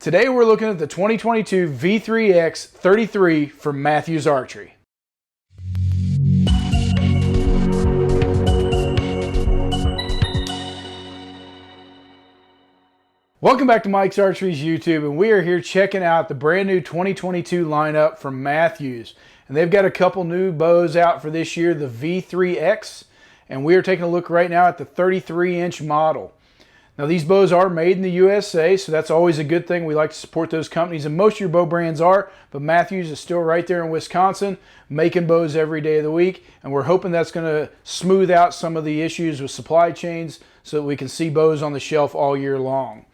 Today we're looking at the 2022 V3X 33 from Mathews Archery. Welcome back to Mike's Archery's YouTube, and we are here checking out the brand new 2022 lineup from Mathews. And they've got a couple new bows out for this year, the V3X, and we are taking a look right now at the 33-inch model. Now these bows are made in the USA, so that's always a good thing. We like to support those companies, and most of your bow brands are, but Mathews is still right there in Wisconsin making bows every day of the week, and we're hoping that's going to smooth out some of the issues with supply chains so that we can see bows on the shelf all year long.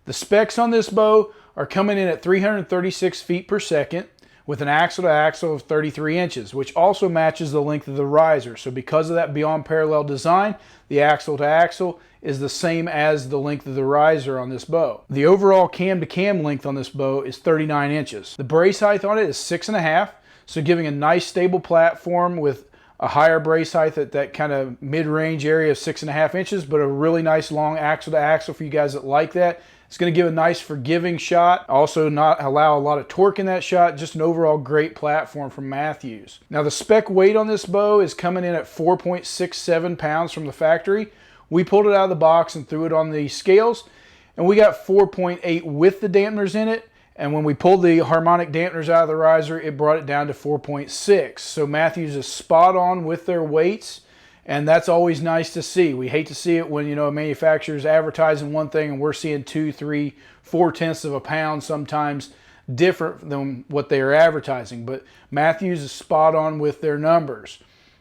The specs on this bow are coming in at 336 feet per second with an axle to axle of 33 inches, which also matches the length of the riser. So because of that beyond parallel design, the axle to axle is the same as the length of the riser on this bow. The overall cam to cam length on this bow is 39 inches. The brace height on it is 6.5, so giving a nice stable platform with a higher brace height at that kind of mid-range area of 6.5 inches, but a really nice long axle to axle for you guys that like that. It's going to give a nice forgiving shot, also not allow a lot of torque in that shot, just an overall great platform from Mathews. Now the spec weight on this bow is coming in at 4.67 pounds from the factory. We pulled it out of the box and threw it on the scales, and we got 4.8 with the dampeners in it, and when we pulled the harmonic dampeners out of the riser, it brought it down to 4.6. So Mathews is spot on with their weights, and that's always nice to see. We hate to see it when, you know, a manufacturer's advertising one thing and we're seeing 2, 3, 4/10 of a pound sometimes different than what they are advertising. But Mathews is spot on with their numbers.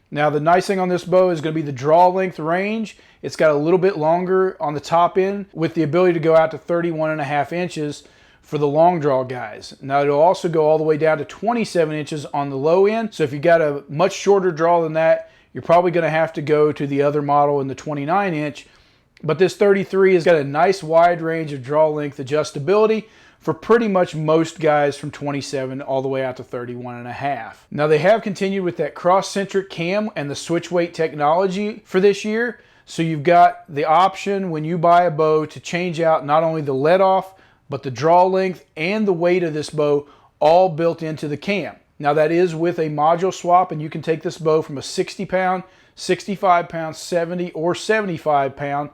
Now the nice thing on this bow is going to be the draw length range. It's got a little bit longer on the top end with the ability to go out to 31.5 inches for the long draw guys. Now it'll also go all the way down to 27 inches on the low end. So if you got a much shorter draw than that, you're probably going to have to go to the other model in the 29 inch. But this 33 has got a nice wide range of draw length adjustability for pretty much most guys from 27 all the way out to 31.5. Now they have continued with that cross-centric cam and the switch weight technology for this year. So you've got the option when you buy a bow to change out not only the let off, but the draw length and the weight of this bow all built into the cam. Now that is with a module swap, and you can take this bow from a 60 pound, 65 pound, 70 or 75 pound,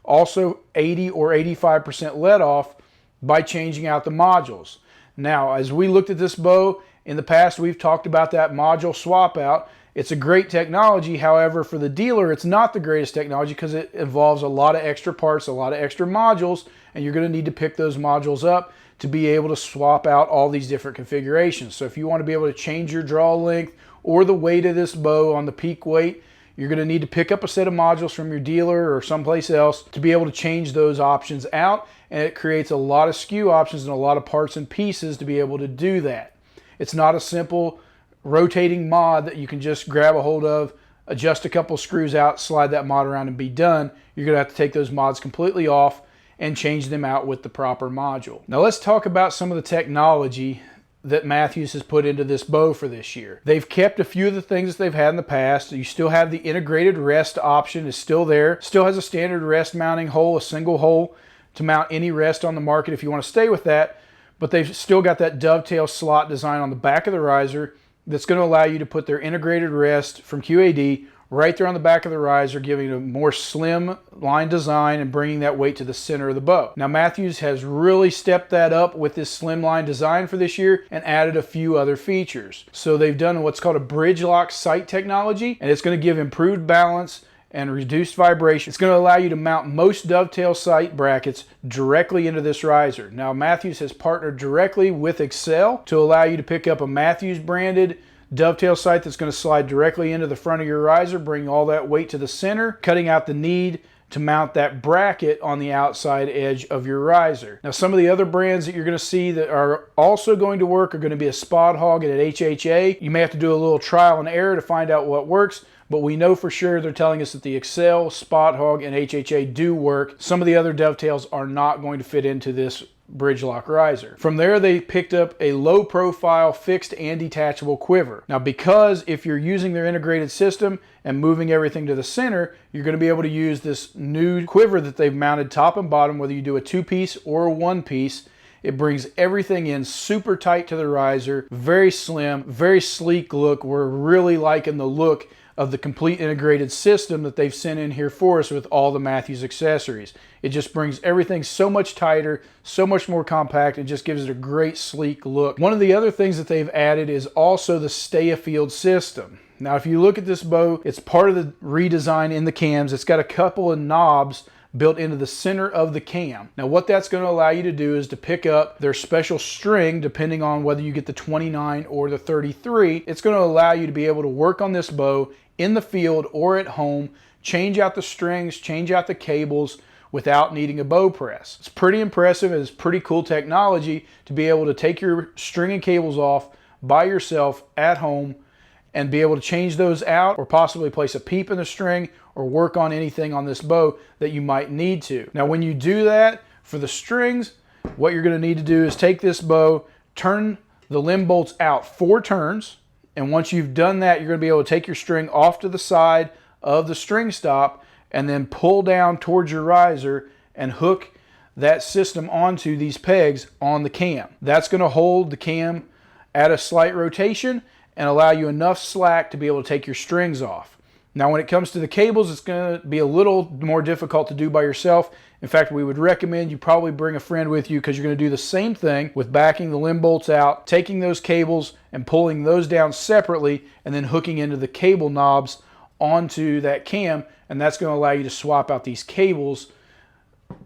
also 80 or 85% let off by changing out the modules. Now, as we looked at this bow in the past, we've talked about that module swap out. It's a great technology. However, for the dealer, it's not the greatest technology because it involves a lot of extra parts, a lot of extra modules, and you're going to need to pick those modules up to be able to swap out all these different configurations. So if you want to be able to change your draw length or the weight of this bow on the peak weight, you're going to need to pick up a set of modules from your dealer or someplace else to be able to change those options out, and it creates a lot of SKU options and a lot of parts and pieces to be able to do that. It's not a simple rotating mod that you can just grab a hold of, adjust a couple screws out, slide that mod around and be done. You're going to have to take those mods completely off and change them out with the proper module. Now let's talk about some of the technology that Mathews has put into this bow for this year. They've kept a few of the things that they've had in the past. You still have the integrated rest option is still there. Still has a standard rest mounting hole, a single hole to mount any rest on the market if you want to stay with that. But they've still got that dovetail slot design on the back of the riser that's going to allow you to put their integrated rest from QAD right there on the back of the riser, giving a more slim line design and bringing that weight to the center of the bow. Now Mathews has really stepped that up with this slim line design for this year and added a few other features. So they've done what's called a bridge lock sight technology, and it's going to give improved balance and reduced vibration. It's going to allow you to mount most dovetail sight brackets directly into this riser. Now Mathews has partnered directly with S.A.S to allow you to pick up a Mathews branded dovetail sight that's going to slide directly into the front of your riser, bring all that weight to the center, cutting out the need to mount that bracket on the outside edge of your riser. Now some of the other brands that you're going to see that are also going to work are going to be a Spot Hog and an HHA. You may have to do a little trial and error to find out what works, but we know for sure they're telling us that the S.A.S, Spot Hog, and HHA do work. Some of the other dovetails are not going to fit into this bridge lock riser. From there, they picked up a low profile fixed and detachable quiver. Now, because if you're using their integrated system and moving everything to the center, you're going to be able to use this new quiver that they've mounted top and bottom, whether you do a 2-piece or a 1-piece, It brings everything in super tight to the riser, very slim, very sleek look. We're really liking the look of the complete integrated system that they've sent in here for us with all the Mathews accessories. It just brings everything so much tighter, so much more compact, and just gives it a great sleek look. One of the other things that they've added is also the Stay Afield system. Now, if you look at this bow, it's part of the redesign in the cams. It's got a couple of knobs built into the center of the cam. Now, what that's going to allow you to do is to pick up their special string, depending on whether you get the 29 or the 33. It's going to allow you to be able to work on this bow in the field or at home, change out the strings, change out the cables without needing a bow press. It's pretty impressive, and it's pretty cool technology to be able to take your string and cables off by yourself at home and be able to change those out, or possibly place a peep in the string or work on anything on this bow that you might need to. Now, when you do that for the strings, what you're going to need to do is take this bow, turn the limb bolts out 4 turns, and once you've done that, you're going to be able to take your string off to the side of the string stop and then pull down towards your riser and hook that system onto these pegs on the cam. That's going to hold the cam at a slight rotation and allow you enough slack to be able to take your strings off. Now, when it comes to the cables, it's going to be a little more difficult to do by yourself. In fact, we would recommend you probably bring a friend with you, because you're going to do the same thing with backing the limb bolts out, taking those cables and pulling those down separately, and then hooking into the cable knobs onto that cam, and that's going to allow you to swap out these cables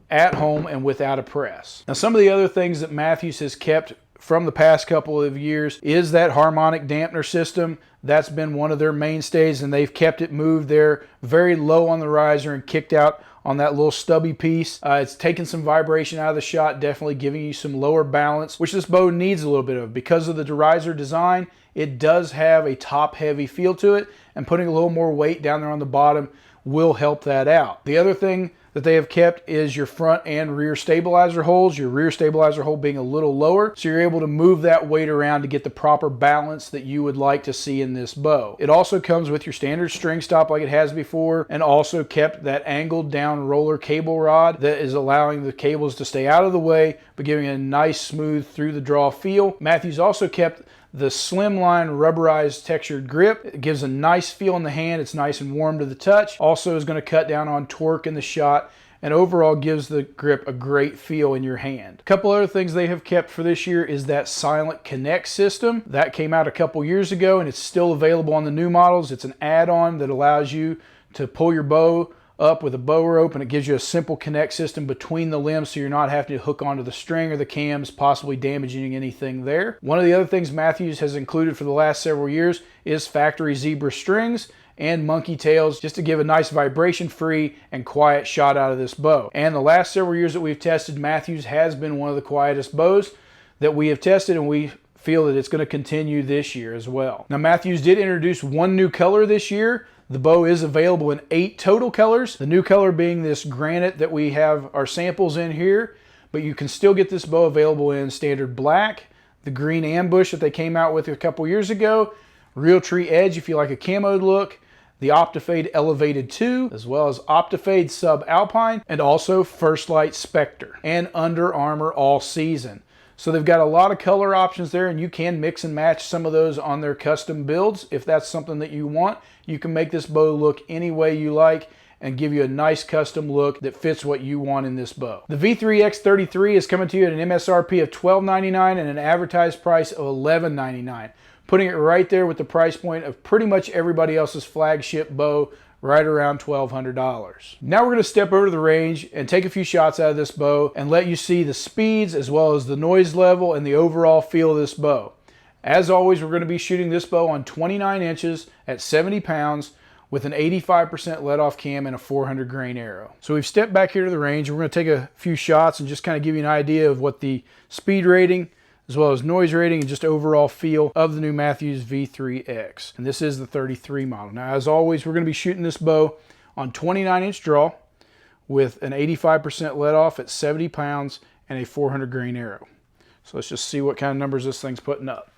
at home and without a press. Now, some of the other things that Mathews has kept from the past couple of years is that harmonic dampener system. That's been one of their mainstays, and they've kept it moved there very low on the riser and kicked out on that little stubby piece. It's taken some vibration out of the shot, definitely giving you some lower balance, which this bow needs a little bit of. Because of the riser design, it does have a top-heavy feel to it, and putting a little more weight down there on the bottom will help that out. The other thing that they have kept is your front and rear stabilizer holes, your rear stabilizer hole being a little lower, so you're able to move that weight around to get the proper balance that you would like to see in this bow. It also comes with your standard string stop like it has before, and also kept that angled down roller cable rod that is allowing the cables to stay out of the way, but giving a nice smooth through the draw feel. Mathews also kept the slimline rubberized textured grip. It gives a nice feel in the hand. It's nice and warm to the touch. Also is going to cut down on torque in the shot, and overall gives the grip a great feel in your hand. A couple other things they have kept for this year is that silent connect system. That came out a couple years ago, and it's still available on the new models. It's an add-on that allows you to pull your bow up with a bow rope, and it gives you a simple connect system between the limbs, so you're not having to hook onto the string or the cams, possibly damaging anything there. One of the other things Mathews has included for the last several years is factory zebra strings and monkey tails, just to give a nice vibration-free and quiet shot out of this bow. And the last several years that we've tested, Mathews has been one of the quietest bows that we have tested, and we feel that it's going to continue this year as well. Now, Mathews did introduce one new color this year. The bow is available in 8 total colors. The new color being this granite that we have our samples in here, but you can still get this bow available in standard black, the green ambush that they came out with a couple years ago, real tree edge if you like a camoed look, the Optifade Elevated 2, as well as Optifade Sub-Alpine, and also First Light Spectre, and Under Armour All Season. So they've got a lot of color options there, and you can mix and match some of those on their custom builds. If that's something that you want, you can make this bow look any way you like and give you a nice custom look that fits what you want in this bow. The V3X33 is coming to you at an MSRP of $12.99 and an advertised price of $11.99, putting it right there with the price point of pretty much everybody else's flagship bow, right around $1,200. Now we're going to step over to the range and take a few shots out of this bow and let you see the speeds as well as the noise level and the overall feel of this bow. As always, we're going to be shooting this bow on 29 inches at 70 pounds with an 85% let-off cam and a 400 grain arrow. So we've stepped back here to the range, and we're going to take a few shots and just kind of give you an idea of what the speed rating as well as noise rating and just overall feel of the new Mathews V3X. And this is the 33 model. Now, as always, we're going to be shooting this bow on 29-inch draw with an 85% let off at 70 pounds and a 400 grain arrow. So let's just see what kind of numbers this thing's putting up.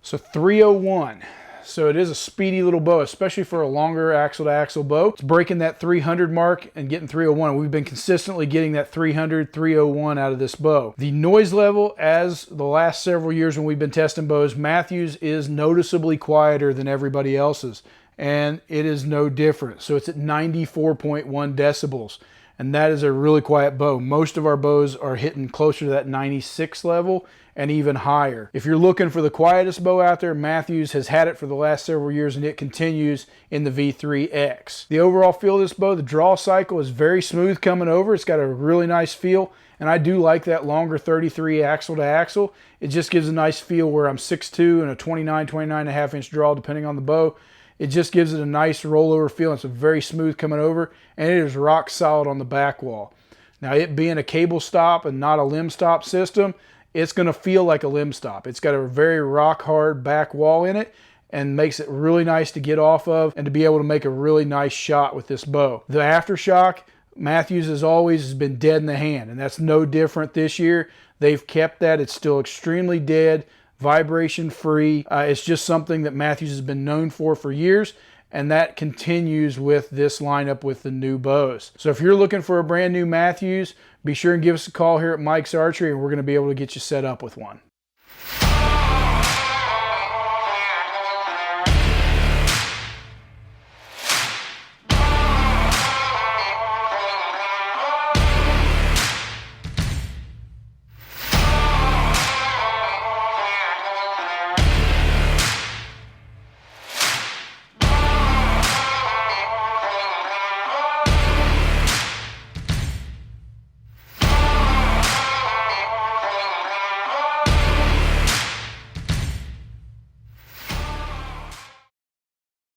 So 301. so it is a speedy little bow, especially for a longer axle-to-axle bow. It's breaking that 300 mark and getting 301. We've been consistently getting that 300, 301 out of this bow. The noise level, as the last several years when we've been testing bows, Mathews is noticeably quieter than everybody else's, and it is no different. So it's at 94.1 decibels. And that is a really quiet bow. Most of our bows are hitting closer to that 96 level and even higher. If you're looking for the quietest bow out there, Mathews has had it for the last several years, and it continues in the V3X. The overall feel of this bow, the draw cycle is very smooth coming over. It's got a really nice feel, and I do like that longer 33 axle to axle. It just gives a nice feel where I'm 6'2" and a 29.5 inch draw depending on the bow. It just gives it a nice rollover feel. It's a very smooth coming over, and it is rock solid on the back wall. Now, it being a cable stop and not a limb stop system, it's going to feel like a limb stop. It's got a very rock hard back wall in it and makes it really nice to get off of and to be able to make a really nice shot with this bow. The aftershock, Mathews as always has been dead in the hand, and that's no different this year. They've kept that. It's still extremely dead, vibration free. It's just something that Mathews has been known for years, and that continues with this lineup with the new bows. So if you're looking for a brand new Mathews, be sure and give us a call here at Mike's Archery, and we're going to be able to get you set up with one.